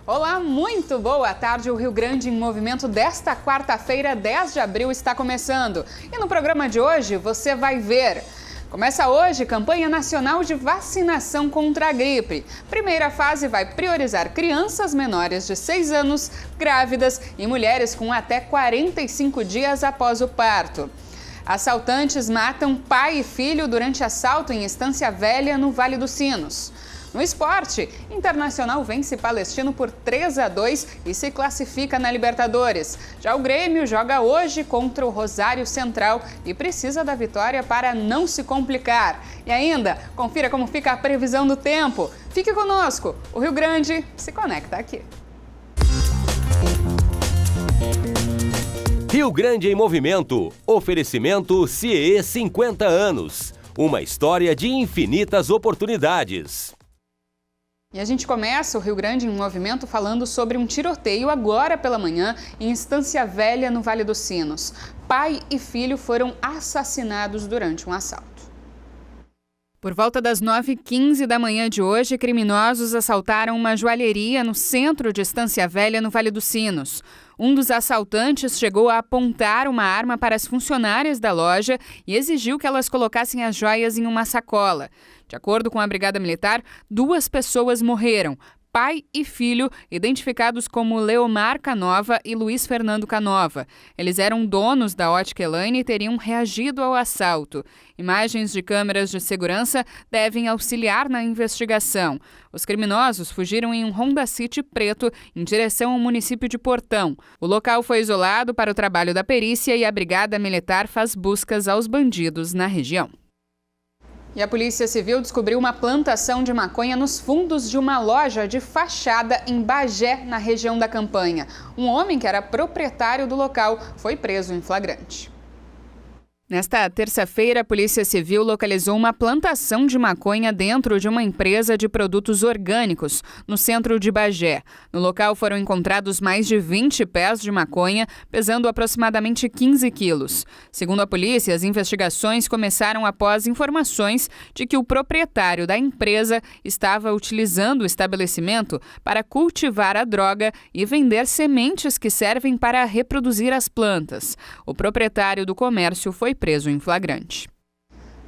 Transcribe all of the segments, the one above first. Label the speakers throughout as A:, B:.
A: Olá, muito boa tarde. O Rio Grande em Movimento desta quarta-feira, 10 de abril, está começando. E no programa de hoje você vai ver. Começa hoje campanha nacional de vacinação contra a gripe. Primeira fase vai priorizar crianças menores de 6 anos, grávidas e mulheres com até 45 dias após o parto. Assaltantes matam pai e filho durante assalto em Estância Velha, no Vale dos Sinos. No esporte, Internacional vence Palestino por 3-2 e se classifica na Libertadores. Já o Grêmio joga hoje contra o Rosário Central e precisa da vitória para não se complicar. E ainda, confira como fica a previsão do tempo. Fique conosco, o Rio Grande se conecta aqui.
B: Rio Grande em Movimento. Oferecimento CIE 50 anos. Uma história de infinitas oportunidades.
A: E a gente começa o Rio Grande em Movimento falando sobre um tiroteio agora pela manhã em Estância Velha, no Vale dos Sinos. Pai e filho foram assassinados durante um assalto. Por volta das 9h15 da manhã de hoje, criminosos assaltaram uma joalheria no centro de Estância Velha, no Vale dos Sinos. Um dos assaltantes chegou a apontar uma arma para as funcionárias da loja e exigiu que elas colocassem as joias em uma sacola. De acordo com a Brigada Militar, 2 pessoas morreram, pai e filho, identificados como Leomar Canova e Luiz Fernando Canova. Eles eram donos da Ótica Elaine e teriam reagido ao assalto. Imagens de câmeras de segurança devem auxiliar na investigação. Os criminosos fugiram em um Honda City preto em direção ao município de Portão. O local foi isolado para o trabalho da perícia e a Brigada Militar faz buscas aos bandidos na região. E a Polícia Civil descobriu uma plantação de maconha nos fundos de uma loja de fachada em Bagé, na região da Campanha. Um homem que era proprietário do local foi preso em flagrante. Nesta terça-feira, a Polícia Civil localizou uma plantação de maconha dentro de uma empresa de produtos orgânicos, no centro de Bagé. No local foram encontrados mais de 20 pés de maconha, pesando aproximadamente 15 quilos. Segundo a polícia, as investigações começaram após informações de que o proprietário da empresa estava utilizando o estabelecimento para cultivar a droga e vender sementes que servem para reproduzir as plantas. O proprietário do comércio foi preso em flagrante.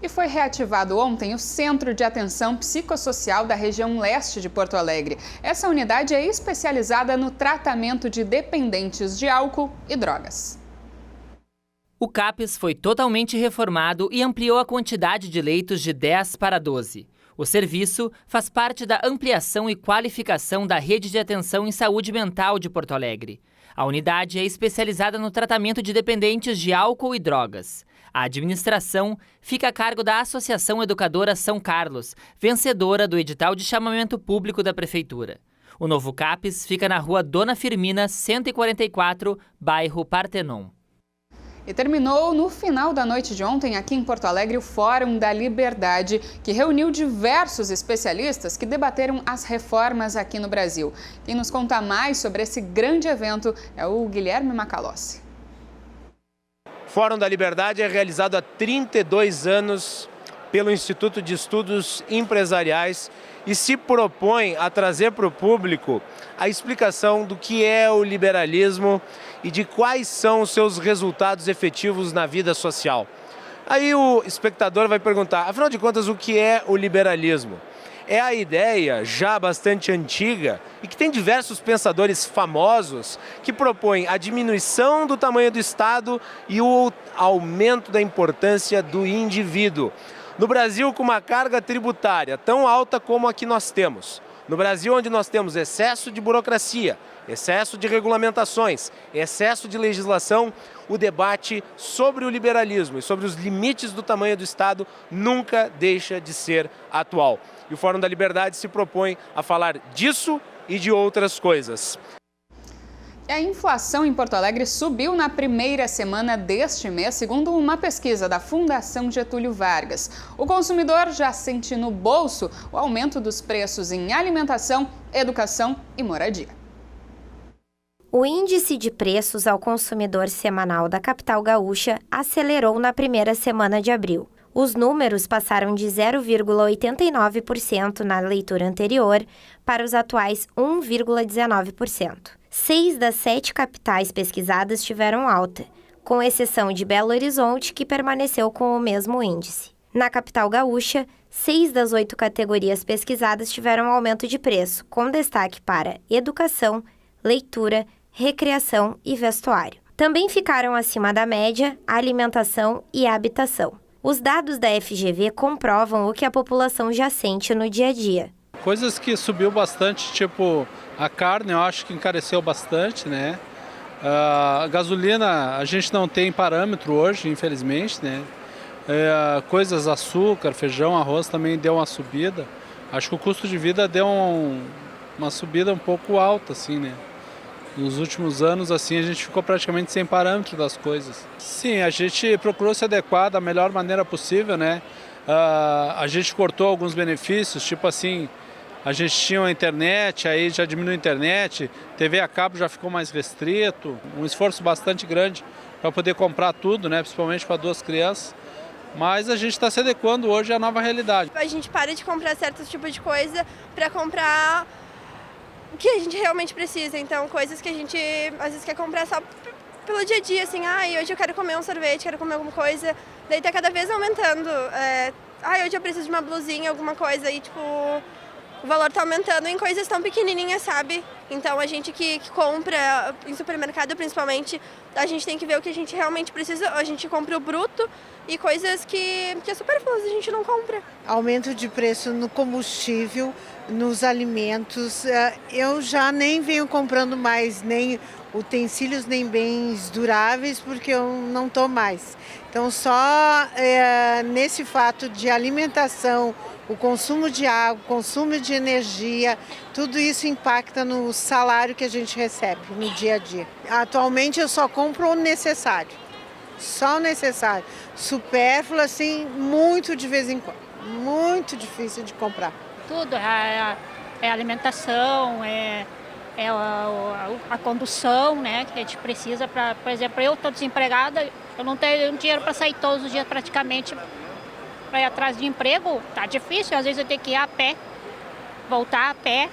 A: E foi reativado ontem o Centro de Atenção Psicossocial da região leste de Porto Alegre. Essa unidade é especializada no tratamento de dependentes de álcool e drogas.
C: O CAPS foi totalmente reformado e ampliou a quantidade de leitos de 10 para 12. O serviço faz parte da ampliação e qualificação da rede de atenção em saúde mental de Porto Alegre. A unidade é especializada no tratamento de dependentes de álcool e drogas. A administração fica a cargo da Associação Educadora São Carlos, vencedora do edital de chamamento público da Prefeitura. O novo CAPS fica na rua Dona Firmina, 144, bairro Partenon.
A: E terminou no final da noite de ontem, aqui em Porto Alegre, o Fórum da Liberdade, que reuniu diversos especialistas que debateram as reformas aqui no Brasil. Quem nos conta mais sobre esse grande evento é o Guilherme Macalossi.
D: O Fórum da Liberdade é realizado há 32 anos pelo Instituto de Estudos Empresariais e se propõe a trazer para o público a explicação do que é o liberalismo e de quais são os seus resultados efetivos na vida social. Aí o espectador vai perguntar, afinal de contas, o que é o liberalismo? É a ideia já bastante antiga e que tem diversos pensadores famosos que propõem a diminuição do tamanho do Estado e o aumento da importância do indivíduo. No Brasil, com uma carga tributária tão alta como a que nós temos. No Brasil, onde nós temos excesso de burocracia, excesso de regulamentações, excesso de legislação, o debate sobre o liberalismo e sobre os limites do tamanho do Estado nunca deixa de ser atual. E o Fórum da Liberdade se propõe a falar disso e de outras coisas.
A: A inflação em Porto Alegre subiu na primeira semana deste mês, segundo uma pesquisa da Fundação Getúlio Vargas. O consumidor já sente no bolso o aumento dos preços em alimentação, educação e moradia.
E: O índice de preços ao consumidor semanal da capital gaúcha acelerou na primeira semana de abril. Os números passaram de 0,89% na leitura anterior para os atuais 1,19%. 6 das 7 capitais pesquisadas tiveram alta, com exceção de Belo Horizonte, que permaneceu com o mesmo índice. Na capital gaúcha, 6 das 8 categorias pesquisadas tiveram aumento de preço, com destaque para educação, leitura, recreação e vestuário. Também ficaram acima da média a alimentação e a habitação. Os dados da FGV comprovam o que a população já sente no dia a dia.
F: Coisas que subiu bastante, tipo a carne, eu acho que encareceu bastante, né? A gasolina, a gente não tem parâmetro hoje, infelizmente, né? Coisas, açúcar, feijão, arroz também deu uma subida. Acho que o custo de vida deu uma subida um pouco alta, assim, né? Nos últimos anos, assim, a gente ficou praticamente sem parâmetro das coisas. Sim, a gente procurou se adequar da melhor maneira possível, né? A gente cortou alguns benefícios, tipo assim, a gente tinha a internet, aí já diminuiu a internet, TV a cabo já ficou mais restrito, um esforço bastante grande para poder comprar tudo, né? Principalmente para 2 crianças. Mas a gente está se adequando hoje à nova realidade.
G: A gente para de comprar certos tipos de coisa para comprar o que a gente realmente precisa. Então, coisas que a gente às vezes quer comprar só pelo dia a dia, assim, hoje eu quero comer um sorvete, quero comer alguma coisa. Daí tá cada vez aumentando. Hoje eu preciso de uma blusinha, alguma coisa, e tipo, o valor tá aumentando em coisas tão pequenininhas, sabe? Então a gente que compra em supermercado, principalmente, a gente tem que ver o que a gente realmente precisa. A gente compra o bruto e coisas que é supérfluas a gente não compra.
H: Aumento de preço no combustível, nos alimentos. Eu já nem venho comprando mais nem utensílios nem bens duráveis porque eu não estou mais. Então só nesse fato de alimentação, o consumo de água, o consumo de energia, tudo isso impacta no salário que a gente recebe no dia a dia. Atualmente eu só compro o necessário, só o necessário. Supérfluo, assim, muito de vez em quando, muito difícil de comprar.
I: Tudo, é alimentação, a condução, né, que a gente precisa para, por exemplo, eu estou desempregada, eu não tenho dinheiro para sair todos os dias praticamente para ir atrás de emprego, tá difícil, às vezes eu tenho que ir a pé, voltar a pé,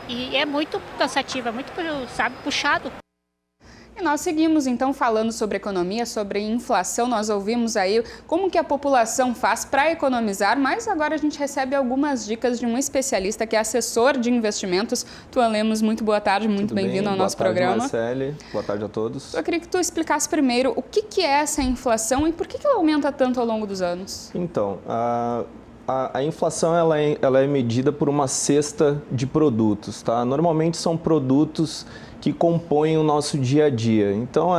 I: e é muito cansativo, é muito, sabe, puxado.
A: E nós seguimos então falando sobre economia, sobre inflação. Nós ouvimos aí como que a população faz para economizar, mas agora a gente recebe algumas dicas de um especialista que é assessor de investimentos. Tuan Lemos, muito boa tarde, muito bem-vindo ao nosso programa.
J: Marcele, boa tarde a todos.
A: Eu queria que tu explicasse primeiro o que é essa inflação e por que ela aumenta tanto ao longo dos anos.
J: Então, a inflação ela é medida por uma cesta de produtos, tá? Normalmente são produtos que compõem o nosso dia a dia. Então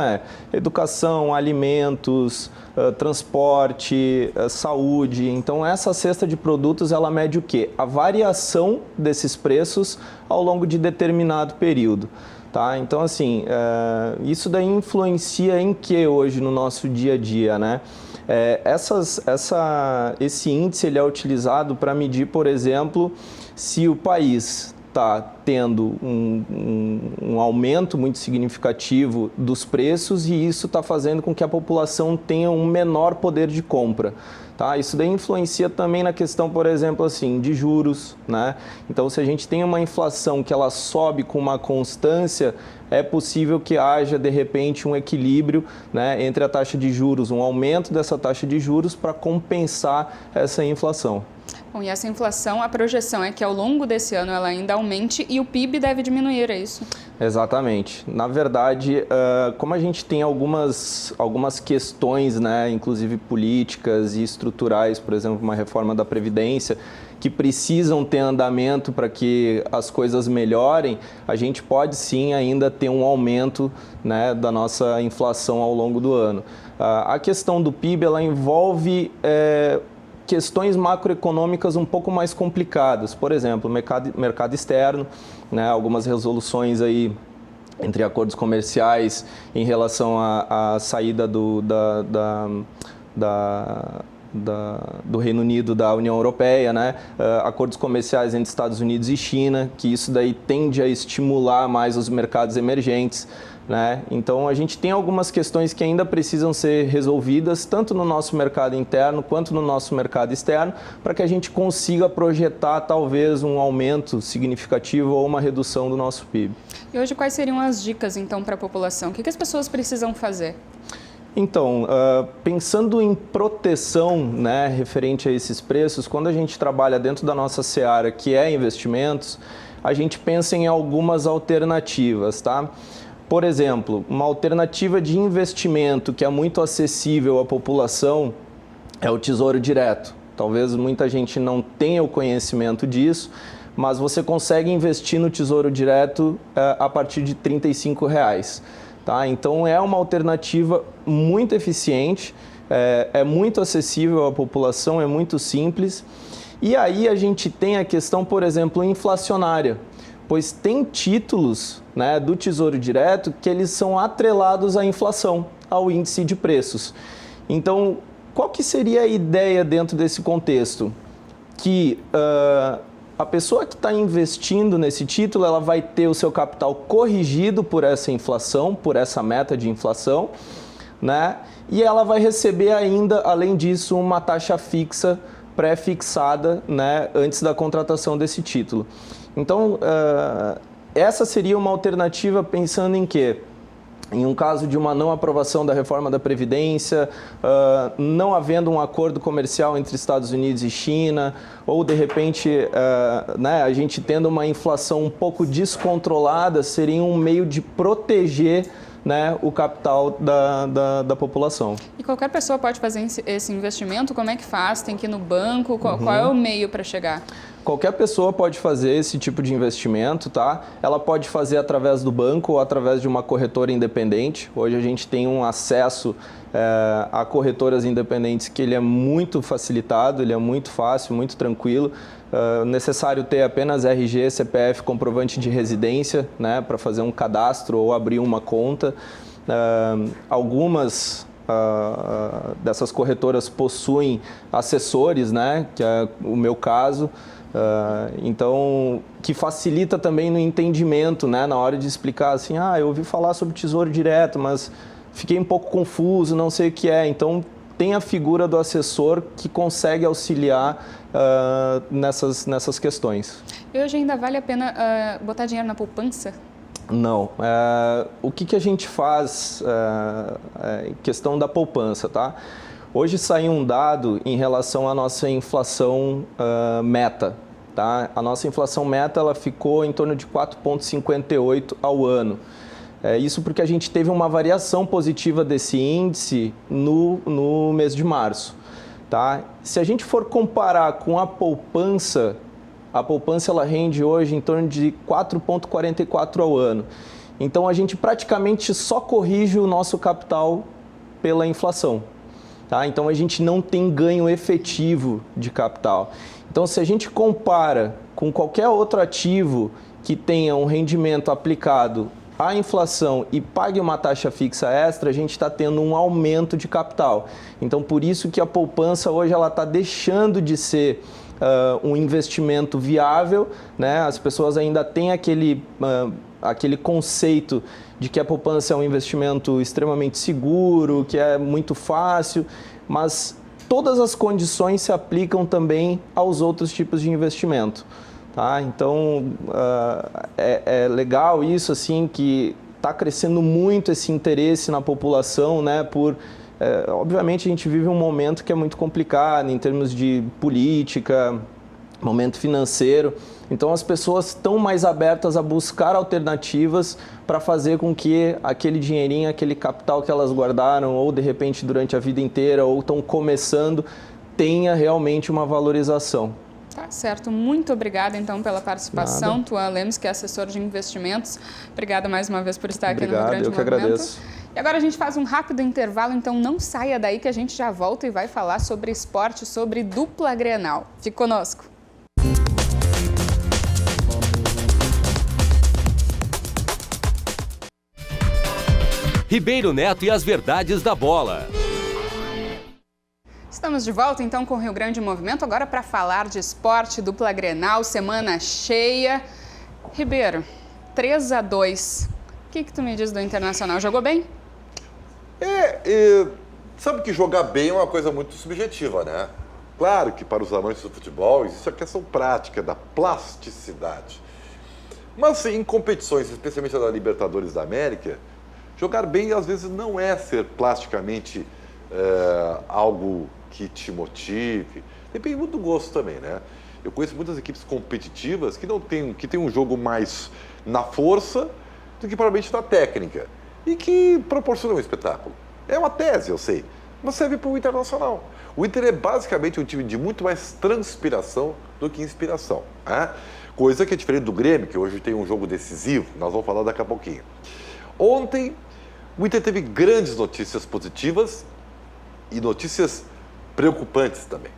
J: educação, alimentos, transporte, saúde. Então essa cesta de produtos ela mede o quê? A variação desses preços ao longo de determinado período. Tá? Então assim, isso daí influencia em que hoje no nosso dia a dia, né? Esse índice ele é utilizado para medir, por exemplo, se o país está tendo um aumento muito significativo dos preços e isso está fazendo com que a população tenha um menor poder de compra. Tá? Isso daí influencia também na questão, por exemplo, assim, de juros, né? Então, se a gente tem uma inflação que ela sobe com uma constância, é possível que haja, de repente, um equilíbrio, né, entre a taxa de juros, um aumento dessa taxa de juros para compensar essa inflação.
A: Bom, e essa inflação, a projeção é que ao longo desse ano ela ainda aumente e o PIB deve diminuir, é isso?
J: Exatamente. Na verdade, como a gente tem algumas questões, né, inclusive políticas e estruturais, por exemplo, uma reforma da Previdência, que precisam ter andamento para que as coisas melhorem, a gente pode sim ainda ter um aumento, né, da nossa inflação ao longo do ano. A questão do PIB, ela envolve questões macroeconômicas um pouco mais complicadas, por exemplo, mercado externo, né, algumas resoluções aí entre acordos comerciais em relação à saída do Reino Unido da União Europeia, né, acordos comerciais entre Estados Unidos e China, que isso daí tende a estimular mais os mercados emergentes. né? Então a gente tem algumas questões que ainda precisam ser resolvidas, tanto no nosso mercado interno quanto no nosso mercado externo, para que a gente consiga projetar talvez um aumento significativo ou uma redução do nosso PIB.
A: E hoje quais seriam as dicas então para a população? O que as pessoas precisam fazer?
J: Então, pensando em proteção, né, referente a esses preços, quando a gente trabalha dentro da nossa seara, que é investimentos, a gente pensa em algumas alternativas, tá? Por exemplo, uma alternativa de investimento que é muito acessível à população é o Tesouro Direto. Talvez muita gente não tenha o conhecimento disso, mas você consegue investir no Tesouro Direto a partir de R$ 35. Tá? Então é uma alternativa muito eficiente, é muito acessível à população, é muito simples. E aí a gente tem a questão, por exemplo, inflacionária, pois tem títulos, né, do Tesouro Direto que eles são atrelados à inflação, ao índice de preços. Então, qual que seria a ideia dentro desse contexto? Que a pessoa que está investindo nesse título, ela vai ter o seu capital corrigido por essa inflação, por essa meta de inflação, né? E ela vai receber ainda, além disso, uma taxa fixa pré-fixada, né, antes da contratação desse título. Então, essa seria uma alternativa pensando em quê? Em um caso de uma não aprovação da reforma da Previdência, não havendo um acordo comercial entre Estados Unidos e China, ou de repente né, a gente tendo uma inflação um pouco descontrolada, seria um meio de proteger, né, o capital da população.
A: E qualquer pessoa pode fazer esse investimento? Como é que faz? Tem que ir no banco? Qual é o meio para chegar?
J: Qualquer pessoa pode fazer esse tipo de investimento, tá? Ela pode fazer através do banco ou através de uma corretora independente. Hoje a gente tem um acesso a corretoras independentes que ele é muito facilitado, ele é muito fácil, muito tranquilo. Necessário ter apenas RG, CPF, comprovante de residência, né, para fazer um cadastro ou abrir uma conta. Algumas dessas corretoras possuem assessores, né, que é o meu caso. Então, que facilita também no entendimento, né, na hora de explicar assim, eu ouvi falar sobre Tesouro Direto, mas fiquei um pouco confuso, não sei o que é. Então, tem a figura do assessor que consegue auxiliar nessas questões.
A: E hoje ainda vale a pena botar dinheiro na poupança?
J: Não. O que a gente faz em questão da poupança, tá? Hoje saiu um dado em relação à nossa inflação meta. Tá? A nossa inflação meta ela ficou em torno de 4,58 ao ano. Isso porque a gente teve uma variação positiva desse índice no mês de março. Tá? Se a gente for comparar com a poupança ela rende hoje em torno de 4,44 ao ano. Então a gente praticamente só corrige o nosso capital pela inflação. Tá? Então a gente não tem ganho efetivo de capital. Então se a gente compara com qualquer outro ativo que tenha um rendimento aplicado à inflação e pague uma taxa fixa extra, a gente está tendo um aumento de capital. Então por isso que a poupança hoje ela está deixando de ser um investimento viável, né? As pessoas ainda têm aquele conceito de que a poupança é um investimento extremamente seguro, que é muito fácil, mas todas as condições se aplicam também aos outros tipos de investimento. Tá? Então, é legal isso, assim, que está crescendo muito esse interesse na população, né? Obviamente, a gente vive um momento que é muito complicado em termos de política, momento financeiro. Então, as pessoas estão mais abertas a buscar alternativas para fazer com que aquele dinheirinho, aquele capital que elas guardaram, ou de repente durante a vida inteira, ou estão começando, tenha realmente uma valorização.
A: Tá certo. Muito obrigada, então, pela participação. Tuan Lemos, que é assessor de investimentos. Obrigada mais uma vez por estar aqui no Rio Grande
J: eu que agradeço.
A: E agora a gente faz um rápido intervalo, então não saia daí que a gente já volta e vai falar sobre esporte, sobre dupla Grenal. Fique conosco.
B: Ribeiro Neto e as verdades da bola.
A: Estamos de volta então com o Rio Grande em Movimento, agora para falar de esporte, dupla Grenal, semana cheia. Ribeiro, 3-2 O que tu me diz do Internacional? Jogou bem?
K: Sabe que jogar bem é uma coisa muito subjetiva, né? Claro que para os amantes do futebol existe a questão prática da plasticidade. Mas em competições, especialmente a da Libertadores da América, jogar bem às vezes não é ser plasticamente algo que te motive. Depende muito do gosto também, né? Eu conheço muitas equipes competitivas que têm um jogo mais na força do que provavelmente na técnica e que proporcionam um espetáculo. É uma tese, eu sei, mas serve para o Internacional. O Inter é basicamente um time de muito mais transpiração do que inspiração, né? Coisa que é diferente do Grêmio, que hoje tem um jogo decisivo, nós vamos falar daqui a pouquinho. Ontem, o Inter teve grandes notícias positivas e notícias preocupantes também.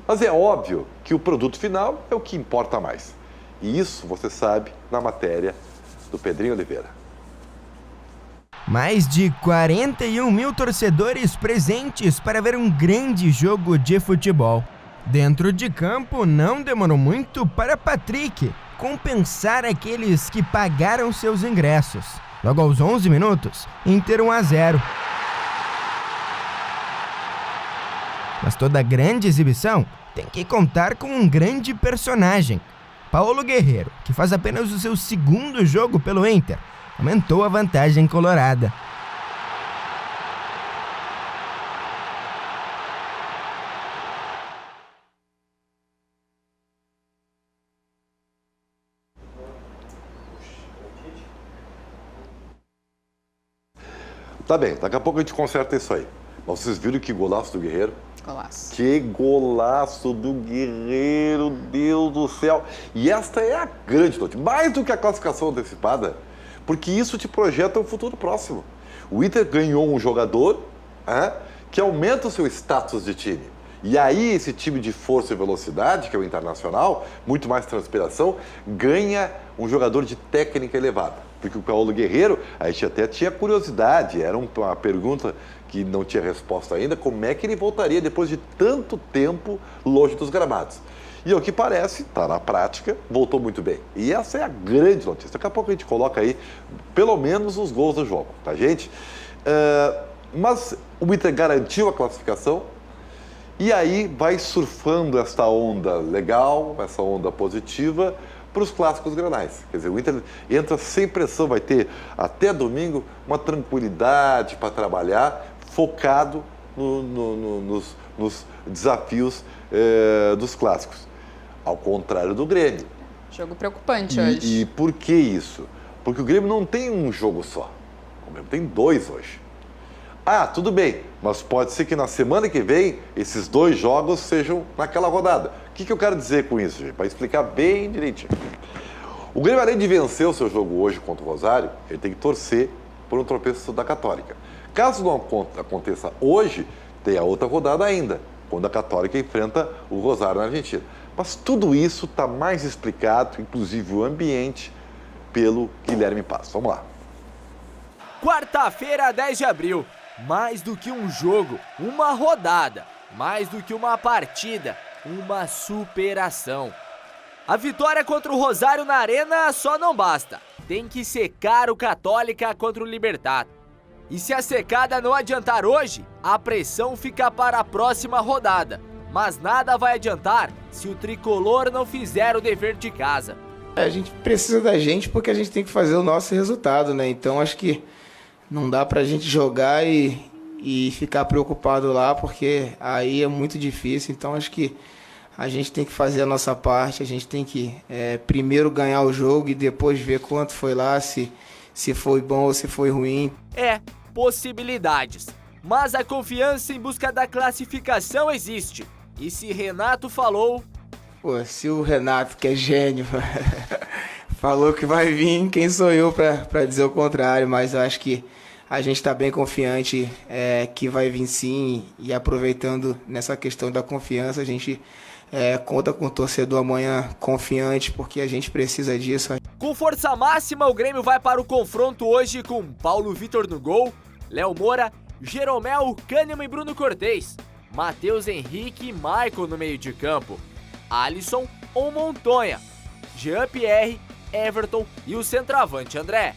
K: Mas é óbvio que o produto final é o que importa mais. E isso você sabe na matéria do Pedrinho Oliveira.
L: Mais de 41 mil torcedores presentes para ver um grande jogo de futebol. Dentro de campo, não demorou muito para Patrick compensar aqueles que pagaram seus ingressos. Logo aos 11 minutos, Inter 1-0. Mas toda grande exibição tem que contar com um grande personagem. Paulo Guerreiro, que faz apenas o seu segundo jogo pelo Inter, aumentou a vantagem colorada.
K: Tá bem, daqui a pouco a gente conserta isso aí. Mas vocês viram que golaço do Guerreiro?
A: Golaço.
K: Que golaço do Guerreiro, Deus do céu. E esta é a grande notícia, mais do que a classificação antecipada, porque isso te projeta um futuro próximo. O Inter ganhou um jogador que aumenta o seu status de time. E aí esse time de força e velocidade, que é o Internacional, muito mais transpiração, ganha um jogador de técnica elevada. Porque o Paulo Guerreiro, a gente até tinha curiosidade, era uma pergunta que não tinha resposta ainda, como é que ele voltaria depois de tanto tempo longe dos gramados. E ao que parece, está na prática, voltou muito bem. E essa é a grande notícia. Daqui a pouco a gente coloca aí pelo menos os gols do jogo, tá, gente? Mas o Inter garantiu a classificação e aí vai surfando esta onda legal, essa onda positiva, para os clássicos granais. Quer dizer, o Inter entra sem pressão, vai ter até domingo uma tranquilidade para trabalhar, focado nos desafios dos clássicos. Ao contrário do Grêmio.
A: Jogo preocupante hoje.
K: E por que isso? Porque o Grêmio não tem um jogo só. O Grêmio tem 2 hoje. Tudo bem, mas pode ser que na semana que vem esses 2 jogos sejam naquela rodada. O que eu quero dizer com isso, gente? Para explicar bem direitinho. O Grêmio, além de vencer o seu jogo hoje contra o Rosário, ele tem que torcer por um tropeço da Católica. Caso não aconteça hoje, tem a outra rodada ainda, quando a Católica enfrenta o Rosário na Argentina. Mas tudo isso está mais explicado, inclusive o ambiente, pelo Guilherme Paz. Vamos lá.
M: Quarta-feira, 10 de abril. Mais do que um jogo, uma rodada. Mais do que uma partida, uma superação. A vitória contra o Rosário na Arena só não basta. Tem que secar o Católica contra o Libertad. E se a secada não adiantar hoje, a pressão fica para a próxima rodada. Mas nada vai adiantar se o tricolor não fizer o dever de casa.
N: A gente precisa da gente porque a gente tem que fazer o nosso resultado, né? Então acho que não dá pra gente jogar e ficar preocupado lá, porque aí é muito difícil. Então acho que a gente tem que fazer a nossa parte, a gente tem que primeiro ganhar o jogo e depois ver quanto foi lá, se foi bom ou se foi ruim.
M: Possibilidades. Mas a confiança em busca da classificação existe. E se Renato falou...
N: se o Renato, que é gênio, falou que vai vir, quem sou eu pra dizer o contrário? Mas eu acho que a gente está bem confiante que vai vir sim. E aproveitando nessa questão da confiança, a gente conta com o torcedor amanhã confiante, porque a gente precisa disso.
M: Com força máxima, o Grêmio vai para o confronto hoje com Paulo Vitor no gol, Léo Moura, Jeromel, Kahneman e Bruno Cortez, Matheus Henrique e Michael no meio de campo, Alisson ou Montonha, Jean-Pierre, Everton e o centroavante André.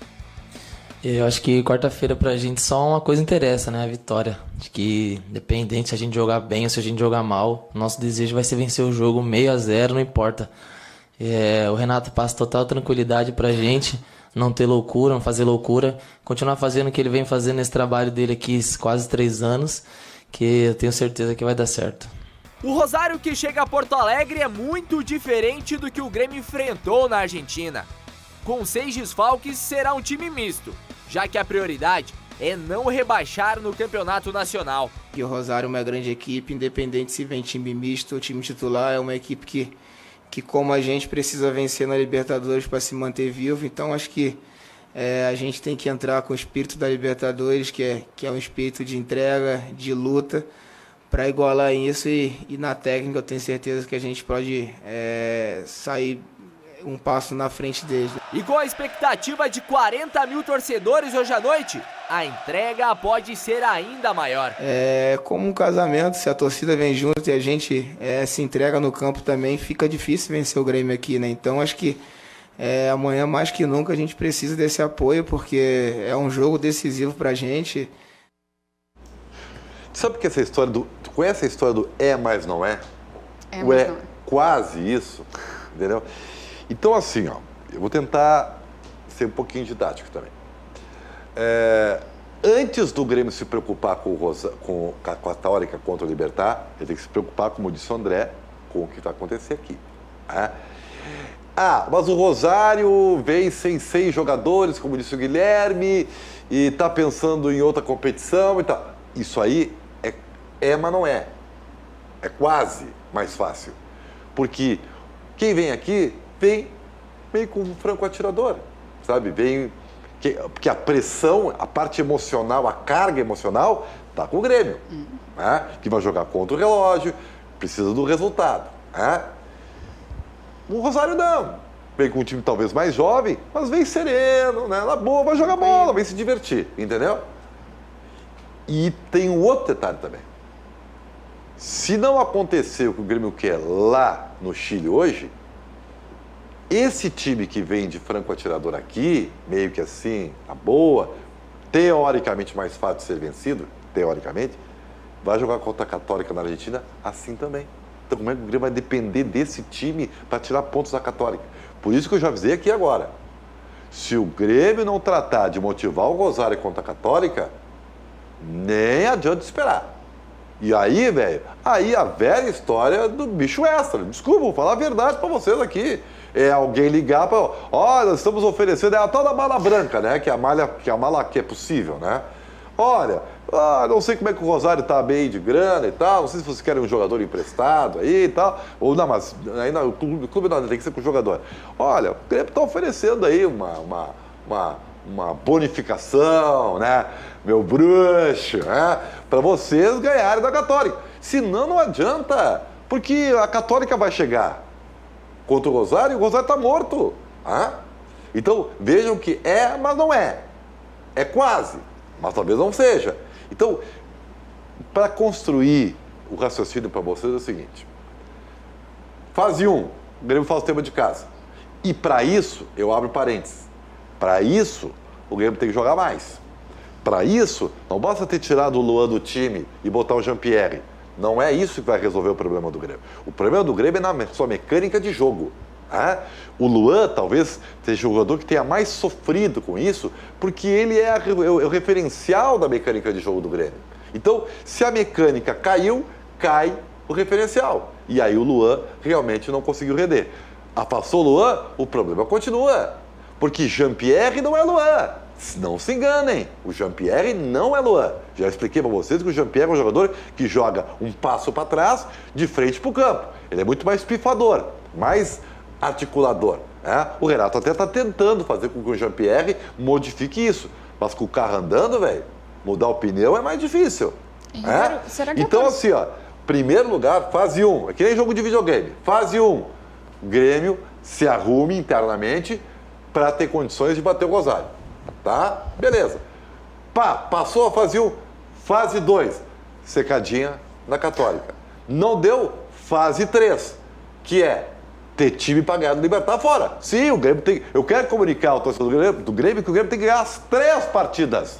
O: Eu acho que quarta-feira pra gente só uma coisa interessa, né? A vitória. Acho que independente se a gente jogar bem ou se a gente jogar mal, nosso desejo vai ser vencer o jogo 6-0, não importa. O Renato passa total tranquilidade pra gente, não ter loucura, não fazer loucura, continuar fazendo o que ele vem fazendo nesse trabalho dele aqui quase 3 anos, que eu tenho certeza que vai dar certo.
M: O Rosário que chega a Porto Alegre é muito diferente do que o Grêmio enfrentou na Argentina. Com 6 desfalques, será um time misto, já que a prioridade é não rebaixar no campeonato nacional.
N: E o Rosário é uma grande equipe, independente se vem time misto ou time titular, é uma equipe que como a gente precisa vencer na Libertadores para se manter vivo, então acho que a gente tem que entrar com o espírito da Libertadores, que é um espírito de entrega, de luta, para igualar isso e na técnica eu tenho certeza que a gente pode sair um passo na frente deles.
M: E com a expectativa de 40 mil torcedores hoje à noite, a entrega pode ser ainda maior.
N: É como um casamento, se a torcida vem junto e a gente se entrega no campo também, fica difícil vencer o Grêmio aqui, né? Então acho que amanhã mais que nunca a gente precisa desse apoio, porque é um jogo decisivo pra gente.
K: Sabe que essa história tu conhece a história do mas não é?
A: Mas não é.
K: Quase isso, entendeu? Então, assim, ó, eu vou tentar ser um pouquinho didático também. Antes do Grêmio se preocupar com a Católica contra o Libertad, ele tem que se preocupar, como disse o André, com o que vai acontecer aqui. Mas o Rosário veio sem 6 jogadores, como disse o Guilherme, e está pensando em outra competição e tal. Isso aí mas não é. É quase mais fácil. Porque quem vem aqui vem meio com um franco atirador, sabe? Porque a pressão, a parte emocional, a carga emocional está com o Grêmio, né? Que vai jogar contra o relógio, precisa do resultado. Né? O Rosário não. Vem com um time talvez mais jovem, mas vem sereno, né? Na boa, vai jogar bola, vai se divertir, entendeu? E tem um outro detalhe também. Se não acontecer o que o Grêmio quer lá no Chile hoje, esse time que vem de franco atirador aqui, meio que assim, a boa, teoricamente mais fácil de ser vencido, teoricamente, vai jogar contra a Católica na Argentina assim também. Então como é que o Grêmio vai depender desse time para tirar pontos da Católica? Por isso que eu já avisei aqui agora. Se o Grêmio não tratar de motivar o Rosário contra a Católica, nem adianta esperar. E aí, velho, a velha história do bicho extra. Desculpa, vou falar a verdade para vocês aqui. Alguém ligar para... nós estamos oferecendo a tal da mala branca, né? Que é a mala que é possível, né? Olha, não sei como é que o Rosário tá bem de grana e tal, não sei se vocês querem um jogador emprestado aí e tal, ou não, mas aí não, o clube não, tem que ser com o jogador. Olha, o Grêmio tá oferecendo aí uma bonificação, né? Meu bruxo, né? Para vocês ganharem da Católica. Senão não adianta, porque a Católica vai chegar contra o Rosário e o Rosário tá morto. Então, vejam que mas não é. É quase, mas talvez não seja. Então, para construir o raciocínio para vocês é o seguinte. Fase 1, o Grêmio faz o tema de casa. E para isso, eu abro parênteses. Para isso, o Grêmio tem que jogar mais. Para isso, não basta ter tirado o Luan do time e botar o Jean-Pierre. Não é isso que vai resolver o problema do Grêmio. O problema do Grêmio é na sua mecânica de jogo. O Luan talvez seja o jogador que tenha mais sofrido com isso, porque ele é o referencial da mecânica de jogo do Grêmio. Então, se a mecânica caiu, cai o referencial. E aí o Luan realmente não conseguiu render. Afastou o Luan, o problema continua. Porque Jean-Pierre não é Luan. Não se enganem, o Jean-Pierre não é Luan. Já expliquei para vocês que o Jean-Pierre é um jogador que joga um passo para trás, de frente para o campo. Ele é muito mais pifador, mais articulador. O Renato até está tentando fazer com que o Jean-Pierre modifique isso. Mas com o carro andando, velho, mudar o pneu é mais difícil.
A: Será que
K: então, assim, primeiro lugar, fase 1. É que nem jogo de videogame. Fase 1, Grêmio se arrume internamente para ter condições de bater o Rosário. Tá? Beleza. Passou a fase 1, fase 2, secadinha na Católica. Não deu, fase 3, que é ter time para ganhar do Libertad fora. Sim, o Grêmio tem... Eu quero comunicar ao torcedor do Grêmio que o Grêmio tem que ganhar as 3 partidas.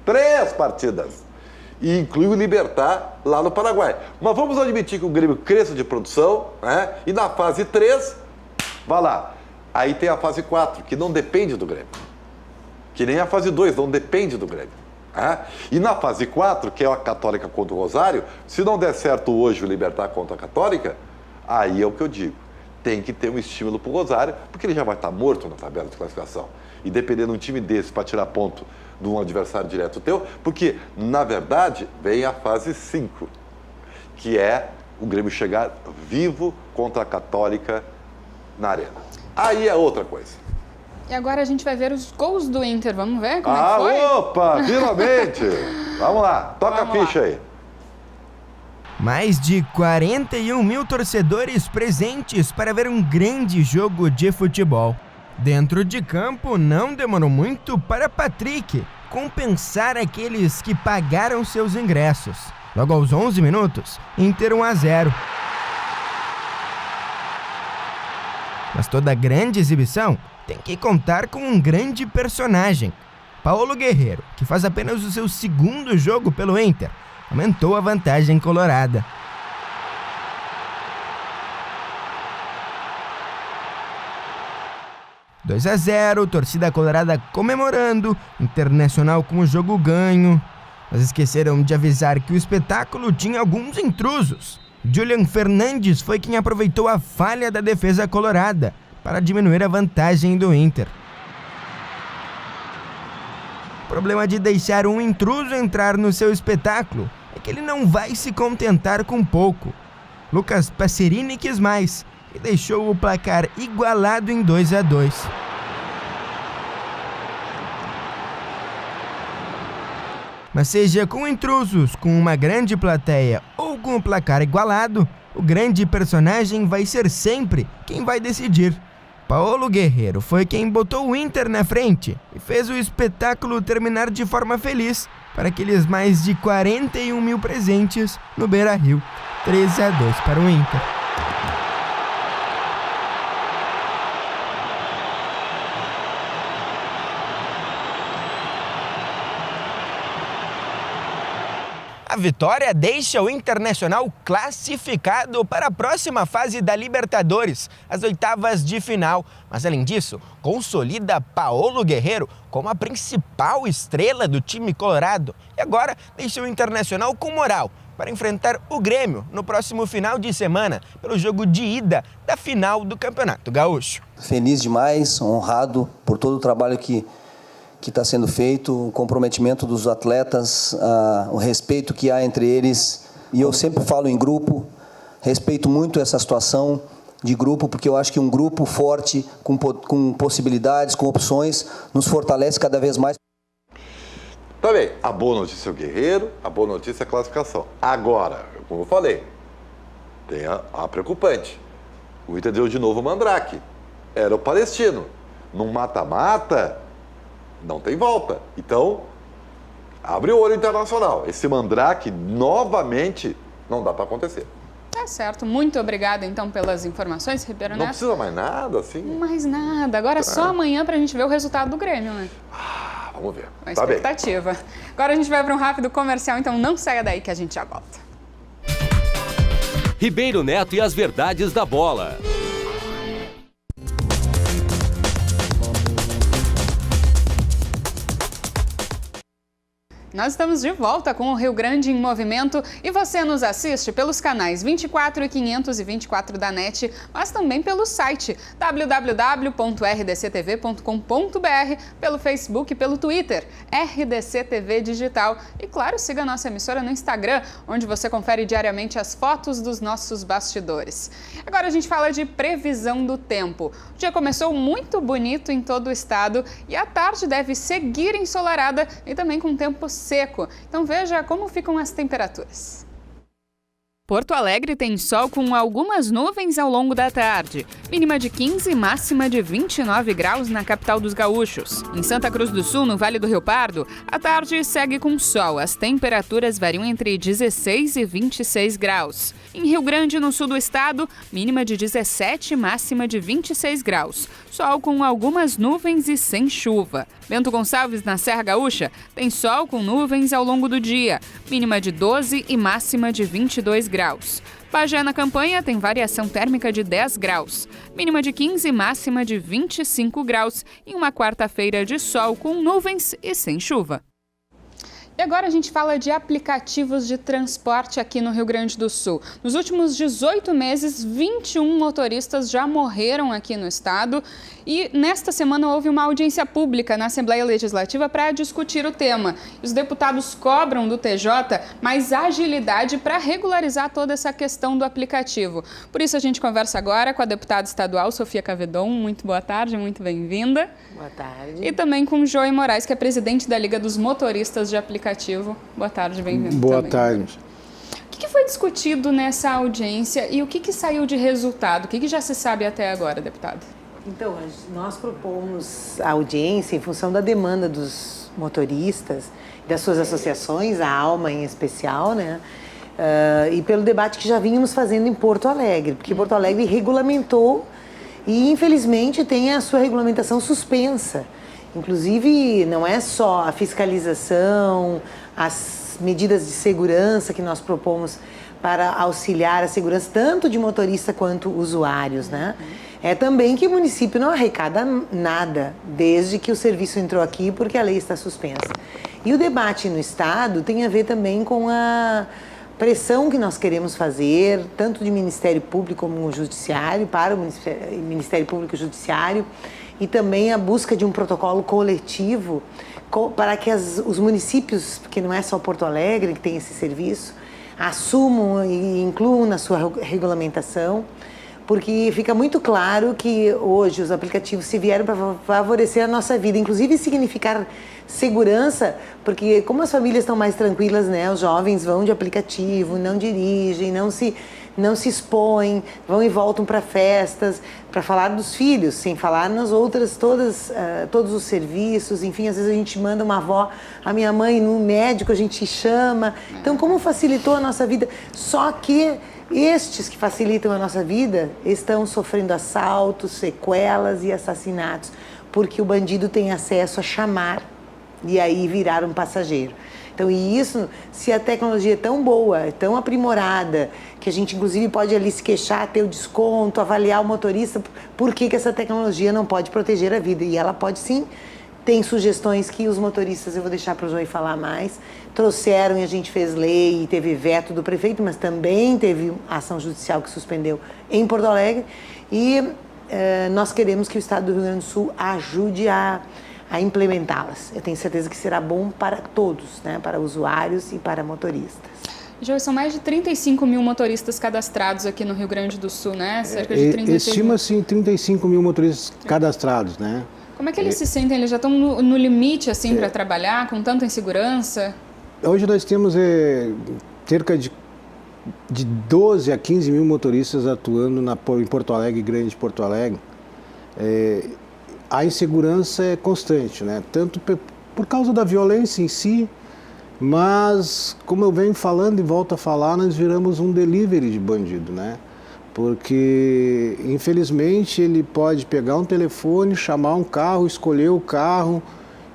K: 3 partidas. E inclui o Libertad lá no Paraguai. Mas vamos admitir que o Grêmio cresça de produção, né? E na fase 3, vai lá. Aí tem a fase 4, que não depende do Grêmio. Que nem a fase 2, não depende do Grêmio. E na fase 4, que é a Católica contra o Rosário, se não der certo hoje o Libertad contra a Católica, aí é o que eu digo. Tem que ter um estímulo para o Rosário, porque ele já vai estar morto na tabela de classificação. E dependendo de um time desse para tirar ponto de um adversário direto teu, porque, na verdade, vem a fase 5, que é o Grêmio chegar vivo contra a Católica na Arena. Aí é outra coisa.
A: E agora a gente vai ver os gols do Inter. Vamos ver como é que foi?
K: Opa, finalmente! Vamos lá, toca a ficha aí.
L: Mais de 41 mil torcedores presentes para ver um grande jogo de futebol. Dentro de campo, não demorou muito para Patrick compensar aqueles que pagaram seus ingressos. Logo aos 11 minutos, Inter 1-0. Mas toda grande exibição tem que contar com um grande personagem. Paulo Guerreiro, que faz apenas o seu 2º jogo pelo Inter, aumentou a vantagem colorada. (2 a 0), torcida colorada comemorando, Internacional com o jogo ganho. Mas esqueceram de avisar que o espetáculo tinha alguns intrusos. Julian Fernandes foi quem aproveitou a falha da defesa colorada para diminuir a vantagem do Inter. O problema de deixar um intruso entrar no seu espetáculo é que ele não vai se contentar com pouco. Lucas Passerini quis mais e deixou o placar igualado em 2 a 2. Mas seja com intrusos, com uma grande plateia ou com o placar igualado, o grande personagem vai ser sempre quem vai decidir. Paulo Guerreiro foi quem botou o Inter na frente e fez o espetáculo terminar de forma feliz para aqueles mais de 41 mil presentes no Beira-Rio. 3 a 2 para o Inter. A vitória deixa o Internacional classificado para a próxima fase da Libertadores, as 8ª de final. Mas, além disso, consolida Paulo Guerreiro como a principal estrela do time colorado. E agora deixa o Internacional com moral para enfrentar o Grêmio no próximo final de semana, pelo jogo de ida da final do Campeonato Gaúcho.
P: Feliz demais, honrado por todo o trabalho que está sendo feito, o comprometimento dos atletas, o respeito que há entre eles. E eu sempre falo em grupo, respeito muito essa situação de grupo, porque eu acho que um grupo forte, com possibilidades, com opções, nos fortalece cada vez mais.
K: Tá bem, a boa notícia é o Guerreiro, a boa notícia é a classificação. Agora, como eu falei, tem a preocupante. O Inter deu de novo o Mandrake. Era o Palestino. Num mata-mata, não tem volta. Então, abre o olho Internacional. Esse Mandrake, novamente, não dá para acontecer.
A: Tá certo. Muito obrigada, então, pelas informações, Ribeiro Neto.
K: Não precisa mais nada, assim?
A: Mais nada. Agora é só amanhã pra gente ver o resultado do Grêmio, né?
K: Vamos ver.
A: Uma expectativa.
K: Bem.
A: Agora a gente vai para um rápido comercial, então não saia daí que a gente já volta.
B: Ribeiro Neto e as verdades da bola.
A: Nós estamos de volta com o Rio Grande em Movimento e você nos assiste pelos canais 24 e 524 da NET, mas também pelo site www.rdctv.com.br, pelo Facebook e pelo Twitter, RDC TV Digital. E claro, siga a nossa emissora no Instagram, onde você confere diariamente as fotos dos nossos bastidores. Agora a gente fala de previsão do tempo. O dia começou muito bonito em todo o estado e a tarde deve seguir ensolarada e também com tempo seco. Então veja como ficam as temperaturas. Porto Alegre tem sol com algumas nuvens ao longo da tarde. Mínima de 15 e máxima de 29 graus na capital dos gaúchos. Em Santa Cruz do Sul, no Vale do Rio Pardo, a tarde segue com sol. As temperaturas variam entre 16 e 26 graus. Em Rio Grande, no sul do estado, mínima de 17 e máxima de 26 graus. Sol com algumas nuvens e sem chuva. Bento Gonçalves, na Serra Gaúcha, tem sol com nuvens ao longo do dia. Mínima de 12 e máxima de 22 graus. Bagé, na Campanha, tem variação térmica de 10 graus. Mínima de 15 e máxima de 25 graus. Em uma quarta-feira de sol com nuvens e sem chuva. E agora a gente fala de aplicativos de transporte aqui no Rio Grande do Sul. Nos últimos 18 meses, 21 motoristas já morreram aqui no estado. E nesta semana houve uma audiência pública na Assembleia Legislativa para discutir o tema. Os deputados cobram do TJ mais agilidade para regularizar toda essa questão do aplicativo. Por isso a gente conversa agora com a deputada estadual Sofia Cavedon. Muito boa tarde, muito bem-vinda.
Q: Boa tarde.
A: E também com o Joey Moraes, que é presidente da Liga dos Motoristas de Aplicativo. Boa tarde, bem-vindo.
R: Boa tarde.
A: O que foi discutido nessa audiência e o que saiu de resultado? O que já se sabe até agora, deputada?
Q: Então, nós propomos a audiência em função da demanda dos motoristas, das suas associações, a ALMA em especial, né? E pelo debate que já vínhamos fazendo em Porto Alegre, porque Porto Alegre regulamentou e, infelizmente, tem a sua regulamentação suspensa. Inclusive, não é só a fiscalização, as medidas de segurança que nós propomos para auxiliar a segurança tanto de motorista quanto usuários, né? É também que o município não arrecada nada desde que o serviço entrou aqui, porque a lei está suspensa. E o debate no Estado tem a ver também com a pressão que nós queremos fazer, tanto de Ministério Público como Judiciário, para o Ministério Público e Judiciário, e também a busca de um protocolo coletivo para que os municípios, porque não é só Porto Alegre que tem esse serviço, assumam e incluam na sua regulamentação, porque fica muito claro que hoje os aplicativos se vieram para favorecer a nossa vida, inclusive significar segurança, porque como as famílias estão mais tranquilas, né, os jovens vão de aplicativo, não dirigem, não se expõem, vão e voltam para festas, para falar dos filhos, sem falar nas outras, todos os serviços, enfim, às vezes a gente manda uma avó, a minha mãe no médico, a gente chama. Então, como facilitou a nossa vida? Só que estes que facilitam a nossa vida estão sofrendo assaltos, sequelas e assassinatos, porque o bandido tem acesso a chamar e aí virar um passageiro. Então, e isso, se a tecnologia é tão boa, é tão aprimorada, que a gente inclusive pode ali se queixar, ter o desconto, avaliar o motorista, por que essa tecnologia não pode proteger a vida? E ela pode sim. Tem sugestões que os motoristas, eu vou deixar para o Joey falar mais, trouxeram e a gente fez lei e teve veto do prefeito, mas também teve ação judicial que suspendeu em Porto Alegre. E nós queremos que o Estado do Rio Grande do Sul ajude a implementá-las. Eu tenho certeza que será bom para todos, né? Para usuários e para motoristas.
A: Joey, são mais de 35 mil motoristas cadastrados aqui no Rio Grande do Sul, né? Cerca de 36 mil.
R: Estima-se 35 mil motoristas cadastrados, né?
A: Como é que eles se sentem? Eles já estão no limite, assim, para trabalhar, com tanta insegurança?
R: Hoje nós temos cerca de 12 a 15 mil motoristas atuando em Porto Alegre, Grande Porto Alegre. A insegurança é constante, né? Tanto por causa da violência em si, mas, como eu venho falando e volto a falar, nós viramos um delivery de bandido, né? Porque, infelizmente, ele pode pegar um telefone, chamar um carro, escolher o carro,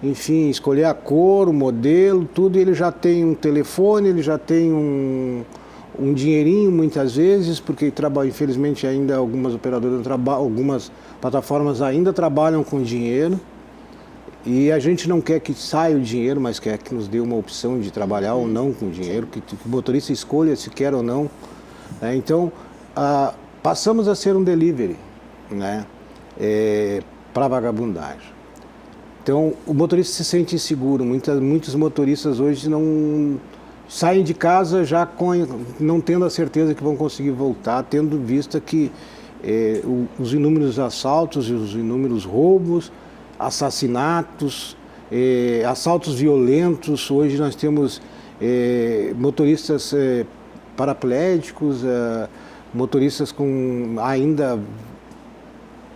R: enfim, escolher a cor, o modelo, tudo, e ele já tem um telefone, ele já tem um dinheirinho, muitas vezes, porque infelizmente ainda algumas operadoras, algumas plataformas ainda trabalham com dinheiro, e a gente não quer que saia o dinheiro, mas quer que nos dê uma opção de trabalhar ou não com dinheiro, que o motorista escolha se quer ou não, né? Então, passamos a ser um delivery, né, para vagabundagem. Então, o motorista se sente inseguro. Muitos motoristas hoje não saem de casa já não tendo a certeza que vão conseguir voltar, tendo vista que os inúmeros assaltos e os inúmeros roubos, assassinatos, assaltos violentos. Hoje nós temos motoristas parapléticos, motoristas com ainda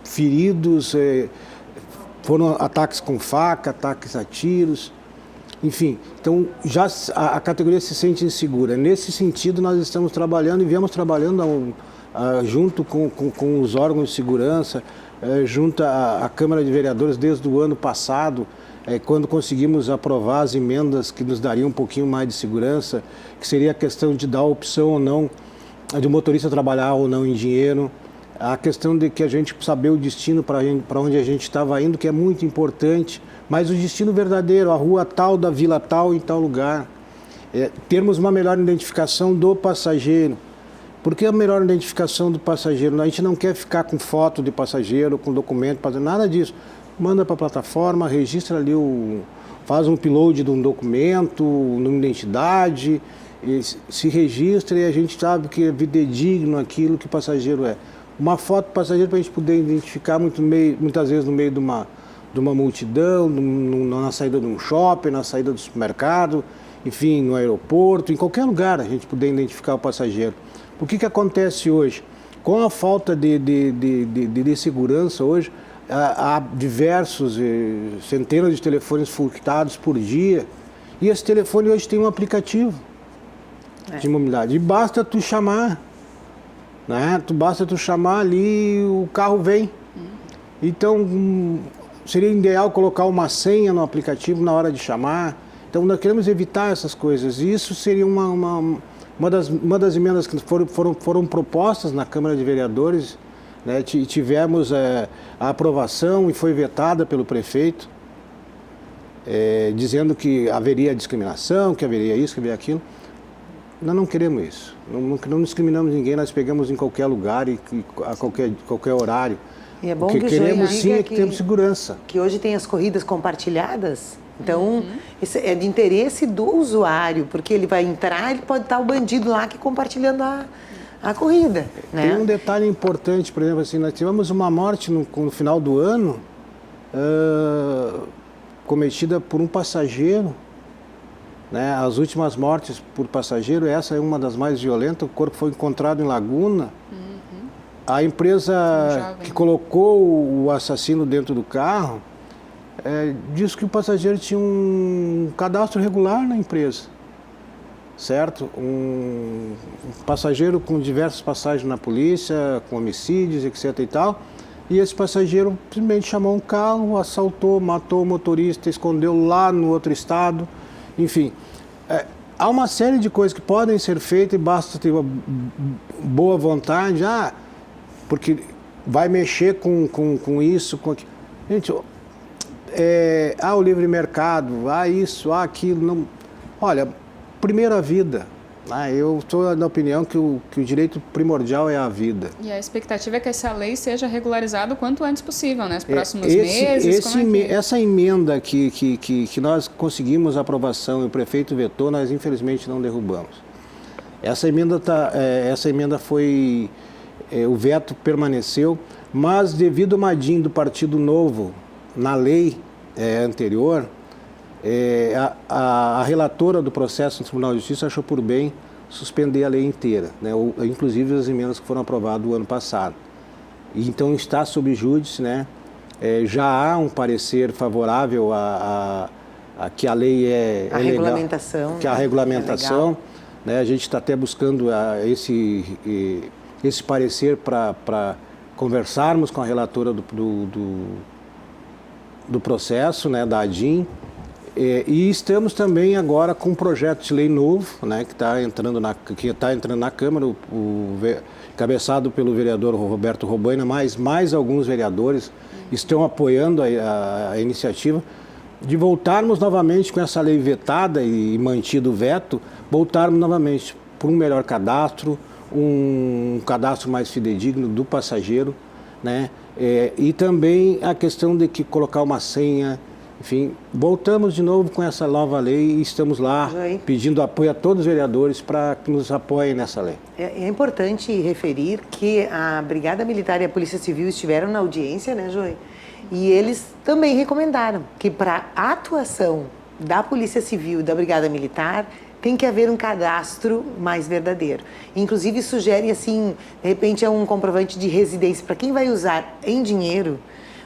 R: feridos, foram ataques com faca, ataques a tiros, enfim. Então, já a categoria se sente insegura. Nesse sentido, nós estamos trabalhando e viemos trabalhando junto com os órgãos de segurança, junto à Câmara de Vereadores desde o ano passado, quando conseguimos aprovar as emendas que nos dariam um pouquinho mais de segurança, que seria a questão de dar a opção ou não de o motorista trabalhar ou não em dinheiro, a questão de que a gente saber o destino para onde a gente estava indo, que é muito importante, mas o destino verdadeiro, a rua tal, da vila tal, em tal lugar. Termos uma melhor identificação do passageiro. Por que a melhor identificação do passageiro? A gente não quer ficar com foto de passageiro, com documento, nada disso. Manda para a plataforma, registra ali, faz um upload de um documento, uma identidade, se registra e a gente sabe que é fidedigno aquilo que o passageiro é. Uma foto do passageiro para a gente poder identificar muitas vezes no meio de uma multidão, na saída de um shopping, na saída do supermercado, enfim, no aeroporto, em qualquer lugar a gente poder identificar o passageiro. O que acontece hoje? Com a falta de segurança hoje, há diversos, centenas de telefones furtados por dia, e esse telefone hoje tem um aplicativo de mobilidade, e basta tu chamar, né? Basta tu chamar ali, o carro vem. Então, seria ideal colocar uma senha no aplicativo na hora de chamar. Então, nós queremos evitar essas coisas, e isso seria uma das emendas que foram propostas na Câmara de Vereadores, né? Tivemos a aprovação e foi vetada pelo prefeito, dizendo que haveria discriminação, que haveria isso, que haveria aquilo. Nós não queremos isso, não discriminamos ninguém, nós pegamos em qualquer lugar e a qualquer horário.
Q: E é bom
R: o que queremos sim é que temos segurança.
Q: Que hoje tem as corridas compartilhadas, então isso é de interesse do usuário, porque ele vai entrar, ele pode estar o bandido lá que compartilhando a corrida. Né?
R: Tem um detalhe importante, por exemplo, assim, nós tivemos uma morte no final do ano, cometida por um passageiro, né? As últimas mortes por passageiro, essa é uma das mais violentas, o corpo foi encontrado em Laguna. A empresa que colocou o assassino dentro do carro disse que o passageiro tinha um cadastro regular na empresa, certo? Um passageiro com diversas passagens na polícia, com homicídios, etc. e tal. E esse passageiro simplesmente chamou um carro, assaltou, matou o motorista, escondeu lá no outro estado. Enfim, há uma série de coisas que podem ser feitas e basta ter uma boa vontade, porque vai mexer com isso, com aquilo. Gente, o livre mercado, isso, aquilo. Não. Olha, primeiro a vida. Eu estou na opinião que o direito primordial é a vida.
A: E a expectativa é que essa lei seja regularizada o quanto antes possível, né? Nos próximos meses?
R: Essa emenda que nós conseguimos aprovação e o prefeito vetou, nós infelizmente não derrubamos. Essa emenda foi... o veto permaneceu, mas devido ao madinho do Partido Novo na lei anterior, a relatora do processo no Tribunal de Justiça achou por bem suspender a lei inteira, né? Inclusive as emendas que foram aprovadas o ano passado. E então está sob júdice, né? Já há um parecer favorável a que a lei é legal, que a regulamentação, né? A gente está até buscando esse parecer para conversarmos com a relatora do processo, né, da ADIM. E estamos também agora com um projeto de lei novo, né, que está entrando na Câmara, cabeçado pelo vereador Roberto Robaina, mas mais alguns vereadores estão apoiando a iniciativa de voltarmos novamente com essa lei vetada e mantido o veto, voltarmos novamente para um melhor cadastro, um cadastro mais fidedigno do passageiro, né? E também a questão de que colocar uma senha. Enfim, voltamos de novo com essa nova lei e estamos lá pedindo apoio a todos os vereadores para que nos apoiem nessa lei.
Q: É importante referir que a Brigada Militar e a Polícia Civil estiveram na audiência, né, Joey? E eles também recomendaram que para a atuação da Polícia Civil e da Brigada Militar tem que haver um cadastro mais verdadeiro. Inclusive sugere assim, de repente é um comprovante de residência. Para quem vai usar em dinheiro,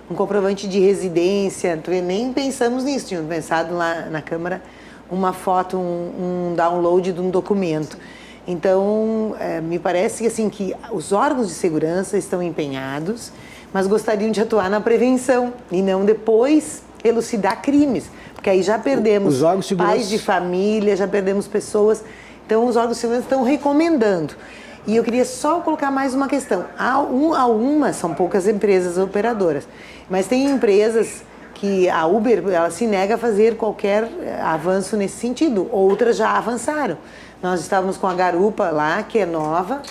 Q: um comprovante de residência, nem pensamos nisso, tínhamos pensado lá na Câmara uma foto, um download de um documento. Então, me parece assim, que os órgãos de segurança estão empenhados, mas gostariam de atuar na prevenção e não depois elucidar crimes, porque aí já perdemos pais de família, já perdemos pessoas. Então, os órgãos de segurança estão recomendando. E eu queria só colocar mais uma questão. Algumas, são poucas empresas operadoras, mas tem empresas que a Uber ela se nega a fazer qualquer avanço nesse sentido. Outras já avançaram. Nós estávamos com a Garupa lá, que é nova,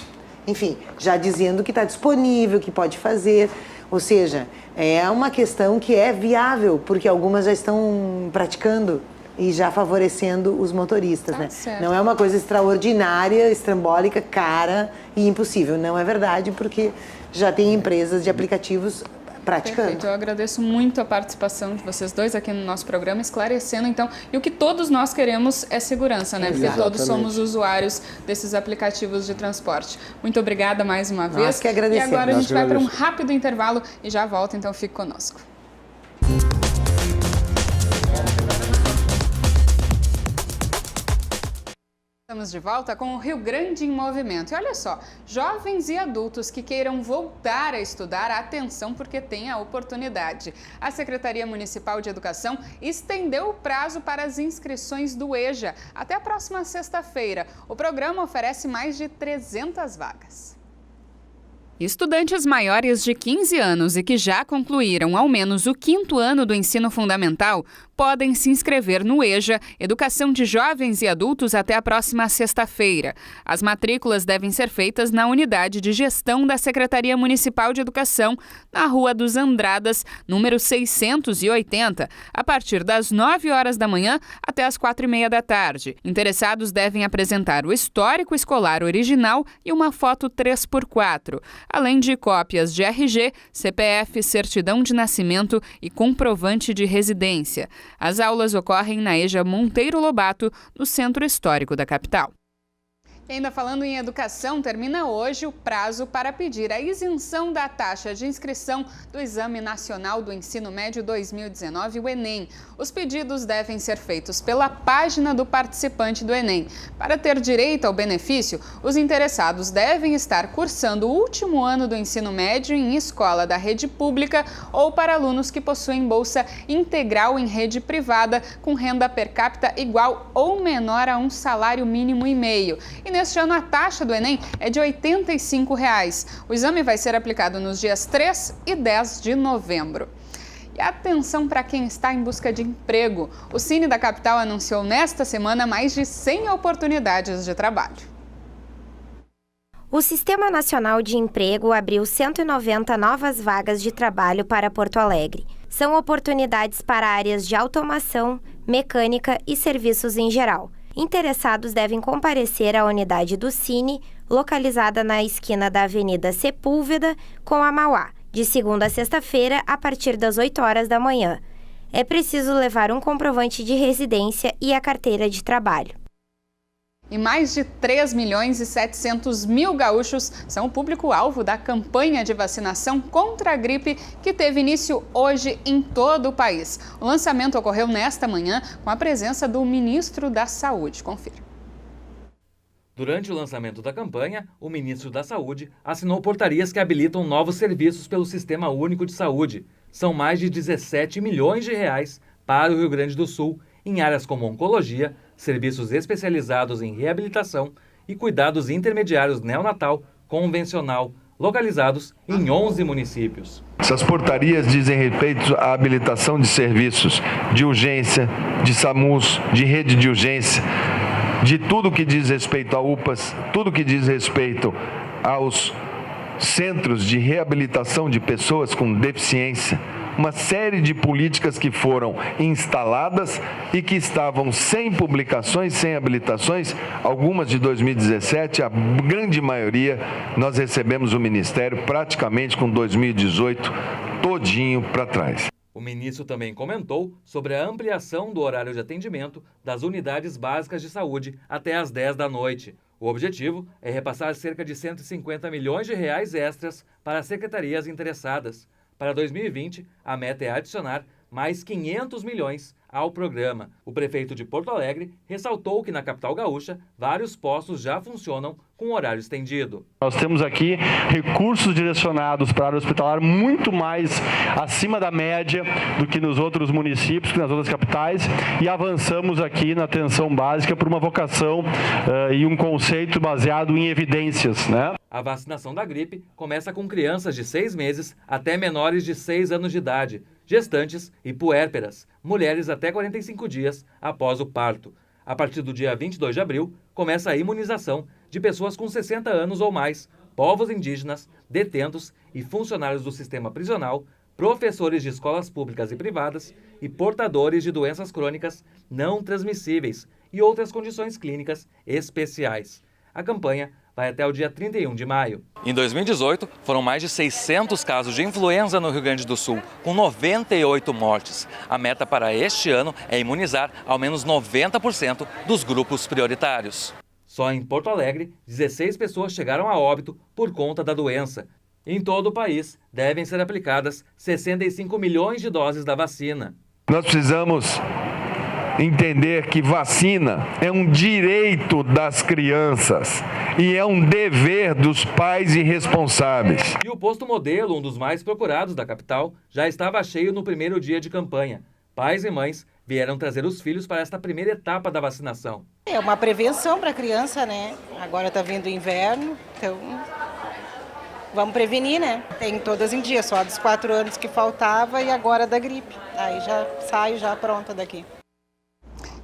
Q: enfim, já dizendo que está disponível, que pode fazer. Ou seja, é uma questão que é viável, porque algumas já estão praticando e já favorecendo os motoristas, né?
A: Certo.
Q: Não é uma coisa extraordinária, estrambólica, cara e impossível. Não é verdade, porque já tem empresas de aplicativos praticando.
A: Perfeito, eu agradeço muito a participação de vocês dois aqui no nosso programa, esclarecendo então, e o que todos nós queremos é segurança, né? Porque todos somos usuários desses aplicativos de transporte. Muito obrigada mais uma vez.
Q: Nós que agradecemos.
A: E agora a gente vai para um rápido intervalo e já volta, então fique conosco. Estamos de volta com o Rio Grande em Movimento. E olha só, jovens e adultos que queiram voltar a estudar, atenção porque tem a oportunidade. A Secretaria Municipal de Educação estendeu o prazo para as inscrições do EJA até a próxima sexta-feira. O programa oferece mais de 300 vagas. Estudantes maiores de 15 anos e que já concluíram ao menos o 5º ano do ensino fundamental podem se inscrever no EJA, Educação de Jovens e Adultos, até a próxima sexta-feira. As matrículas devem ser feitas na Unidade de Gestão da Secretaria Municipal de Educação, na Rua dos Andradas, número 680, a partir das 9 horas da manhã até as 4h30 da tarde. Interessados devem apresentar o histórico escolar original e uma foto 3x4. Além de cópias de RG, CPF, certidão de nascimento e comprovante de residência. As aulas ocorrem na EJA Monteiro Lobato, no Centro Histórico da capital. E ainda falando em educação, termina hoje o prazo para pedir a isenção da taxa de inscrição do Exame Nacional do Ensino Médio 2019, o Enem. Os pedidos devem ser feitos pela página do participante do Enem. Para ter direito ao benefício, os interessados devem estar cursando o último ano do ensino médio em escola da rede pública ou para alunos que possuem bolsa integral em rede privada com renda per capita igual ou menor a um salário mínimo e meio. E neste ano, a taxa do Enem é de R$ 85. O exame vai ser aplicado nos dias 3 e 10 de novembro. E atenção para quem está em busca de emprego. O Cine da Capital anunciou nesta semana mais de 100 oportunidades de trabalho.
E: O Sistema Nacional de Emprego abriu 190 novas vagas de trabalho para Porto Alegre. São oportunidades para áreas de automação, mecânica e serviços em geral. Interessados devem comparecer à unidade do Cine, localizada na esquina da Avenida Sepúlveda com a Mauá, de segunda a sexta-feira, a partir das 8 horas da manhã. É preciso levar um comprovante de residência e a carteira de trabalho.
A: E mais de 3.700.000 gaúchos são o público-alvo da campanha de vacinação contra a gripe que teve início hoje em todo o país. O lançamento ocorreu nesta manhã com a presença do ministro da Saúde. Confira.
S: Durante o lançamento da campanha, o ministro da Saúde assinou portarias que habilitam novos serviços pelo Sistema Único de Saúde. São mais de 17 milhões de reais para o Rio Grande do Sul, em áreas como oncologia, serviços especializados em reabilitação e cuidados intermediários neonatal, convencional, localizados em 11 municípios.
T: Essas portarias dizem respeito à habilitação de serviços de urgência, de SAMUS, de rede de urgência, de tudo que diz respeito a UPAs, tudo que diz respeito aos centros de reabilitação de pessoas com deficiência. Uma série de políticas que foram instaladas e que estavam sem publicações, sem habilitações, algumas de 2017, a grande maioria nós recebemos o Ministério praticamente com 2018 todinho para trás.
S: O ministro também comentou sobre a ampliação do horário de atendimento das unidades básicas de saúde até às 10 da noite. O objetivo é repassar cerca de 150 milhões de reais extras para as secretarias interessadas. Para 2020, a meta é adicionar mais 500 milhões ao programa. O prefeito de Porto Alegre ressaltou que na capital gaúcha, vários postos já funcionam com horário estendido.
T: Nós temos aqui recursos direcionados para a área hospitalar muito mais acima da média do que nos outros municípios, que nas outras capitais, e avançamos aqui na atenção básica por uma vocação e um conceito baseado em evidências, né?
S: A vacinação da gripe começa com crianças de 6 meses até menores de 6 anos de idade, gestantes e puérperas, mulheres até 45 dias após o parto. A partir do dia 22 de abril, começa a imunização de pessoas com 60 anos ou mais, povos indígenas, detentos e funcionários do sistema prisional, professores de escolas públicas e privadas e portadores de doenças crônicas não transmissíveis e outras condições clínicas especiais. A campanha vai até o dia 31 de maio. Em 2018, foram mais de 600 casos de influenza no Rio Grande do Sul, com 98 mortes. A meta para este ano é imunizar ao menos 90% dos grupos prioritários. Só em Porto Alegre, 16 pessoas chegaram a óbito por conta da doença. Em todo o país, devem ser aplicadas 65 milhões de doses da vacina.
T: Nós precisamos entender que vacina é um direito das crianças e é um dever dos pais e responsáveis.
S: E o posto modelo, um dos mais procurados da capital, já estava cheio no primeiro dia de campanha. Pais e mães vieram trazer os filhos para esta primeira etapa da vacinação.
U: É uma prevenção para a criança, né? Agora está vindo o inverno, então vamos prevenir, né? Tem todas em dia, só dos 4 anos que faltava e agora da gripe. Aí já saio já pronta daqui.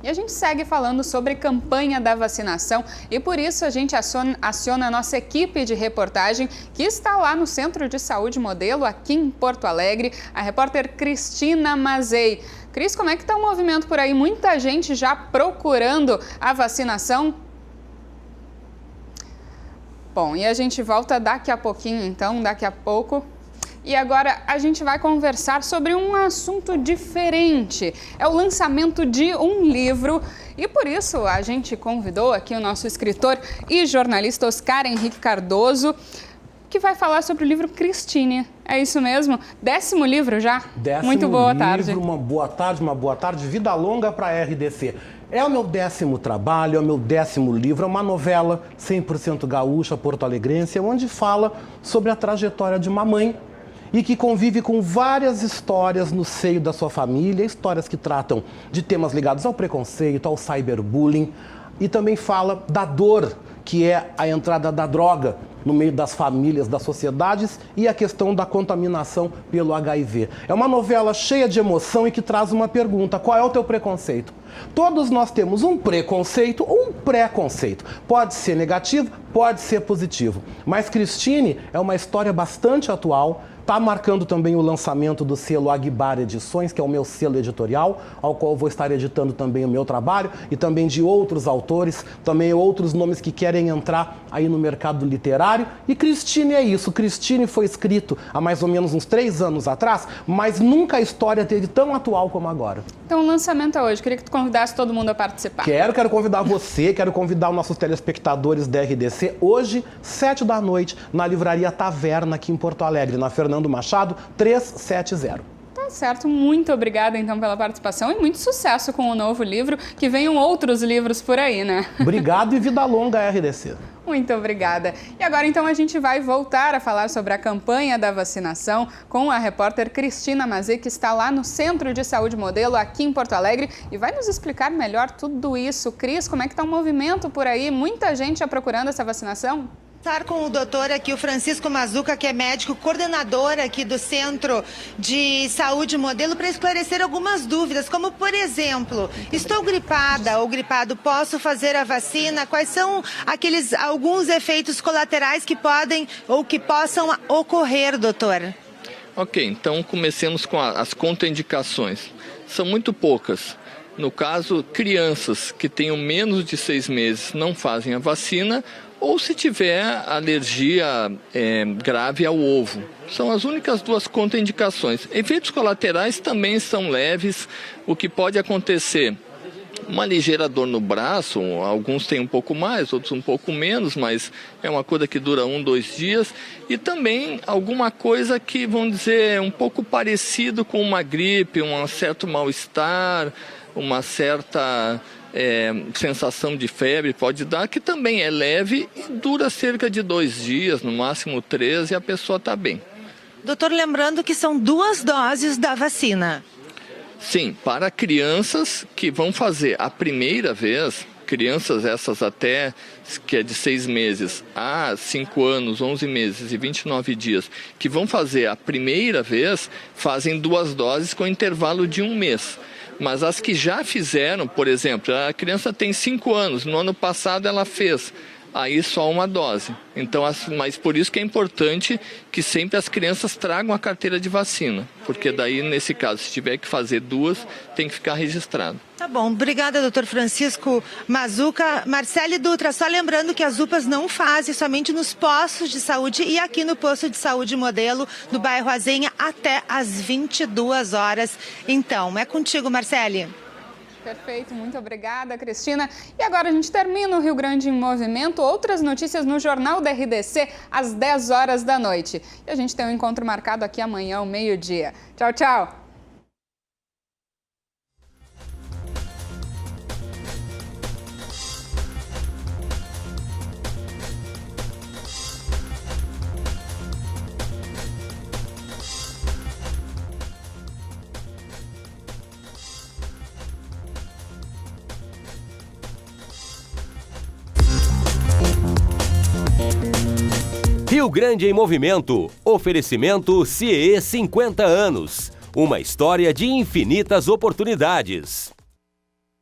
A: E a gente segue falando sobre campanha da vacinação e por isso a gente aciona a nossa equipe de reportagem que está lá no Centro de Saúde Modelo, aqui em Porto Alegre, a repórter Cristina Mazei. Cris, como é que está o movimento por aí? Muita gente já procurando a vacinação? Bom, e a gente volta daqui a pouquinho, então, daqui a pouco. E agora a gente vai conversar sobre um assunto diferente. É o lançamento de um livro e por isso a gente convidou aqui o nosso escritor e jornalista Oscar Henrique Cardoso, que vai falar sobre o livro Cristine. É isso mesmo? 10º livro já?
V: 10º
A: Muito boa tarde.
V: Livro, uma boa tarde, vida longa para a RDC. É o meu 10º trabalho, é o meu 10º livro, é uma novela 100% gaúcha, porto-alegrense, onde fala sobre a trajetória de uma mãe e que convive com várias histórias no seio da sua família, histórias que tratam de temas ligados ao preconceito, ao cyberbullying, e também fala da dor que é a entrada da droga no meio das famílias, das sociedades e a questão da contaminação pelo HIV. É uma novela cheia de emoção e que traz uma pergunta: qual é o teu preconceito? Todos nós temos um preconceito ou um pré-conceito. Pode ser negativo, pode ser positivo. Mas Cristine é uma história bastante atual. Está marcando também o lançamento do selo Aguibar Edições, que é o meu selo editorial, ao qual eu vou estar editando também o meu trabalho e também de outros autores, também outros nomes que querem entrar aí no mercado literário. E Cristine é isso. Cristine foi escrito há mais ou menos uns 3 anos atrás, mas nunca a história teve tão atual como agora.
A: Então o lançamento é hoje. Queria que tu convidasse todo mundo a participar.
V: Quero convidar você, quero convidar os nossos telespectadores da RDC, hoje, 7 da noite, na Livraria Taverna, aqui em Porto Alegre, na Fernando Machado, 370.
A: Tá certo, muito obrigada então pela participação e muito sucesso com o novo livro, que venham outros livros por aí, né?
V: Obrigado e vida longa RDC.
A: Muito obrigada. E agora então a gente vai voltar a falar sobre a campanha da vacinação com a repórter Cristina Mazei, que está lá no Centro de Saúde Modelo, aqui em Porto Alegre, e vai nos explicar melhor tudo isso. Cris, como é que está o movimento por aí? Muita gente já procurando essa vacinação?
W: Estar com o doutor aqui, o Francisco Mazuca, que é médico coordenador aqui do Centro de Saúde Modelo, para esclarecer algumas dúvidas, como por exemplo, estou gripada ou gripado, posso fazer a vacina? Quais são alguns efeitos colaterais que podem ou que possam ocorrer, doutor?
X: Ok, então comecemos com as contraindicações. São muito poucas. No caso, crianças que tenham menos de 6 meses não fazem a vacina, ou se tiver alergia grave ao ovo. São as únicas duas contraindicações. Efeitos colaterais também são leves, o que pode acontecer. Uma ligeira dor no braço, alguns têm um pouco mais, outros um pouco menos, mas é uma coisa que dura 1-2 dias. E também alguma coisa que, vamos dizer, um pouco parecido com uma gripe, um certo mal-estar, uma certa sensação de febre pode dar, que também é leve e dura cerca de 2 dias, no máximo 3, e a pessoa está bem.
W: Doutor, lembrando que são 2 doses da vacina.
X: Sim, para crianças que vão fazer a primeira vez, crianças essas até que é de 6 meses a 5 anos, 11 meses e 29 dias, que vão fazer a primeira vez, fazem 2 doses com intervalo de 1 mês. Mas as que já fizeram, por exemplo, a criança tem 5 anos, no ano passado ela fez, aí só 1 dose. Então, mas por isso que é importante que sempre as crianças tragam a carteira de vacina, porque daí, nesse caso, se tiver que fazer 2, tem que ficar registrado.
W: Tá bom, obrigada, doutor Francisco Mazzuca. Marcele Dutra, só lembrando que as UPAs não fazem somente nos postos de saúde e aqui no posto de saúde Modelo, no bairro Azenha, até às 22 horas. Então, é contigo, Marcele.
A: Perfeito, muito obrigada, Cristina. E agora a gente termina o Rio Grande em Movimento. Outras notícias no Jornal da RDC, às 10 horas da noite. E a gente tem um encontro marcado aqui amanhã, ao meio-dia. Tchau, tchau!
B: Rio Grande em Movimento. Oferecimento CIE 50 anos. Uma história de infinitas oportunidades.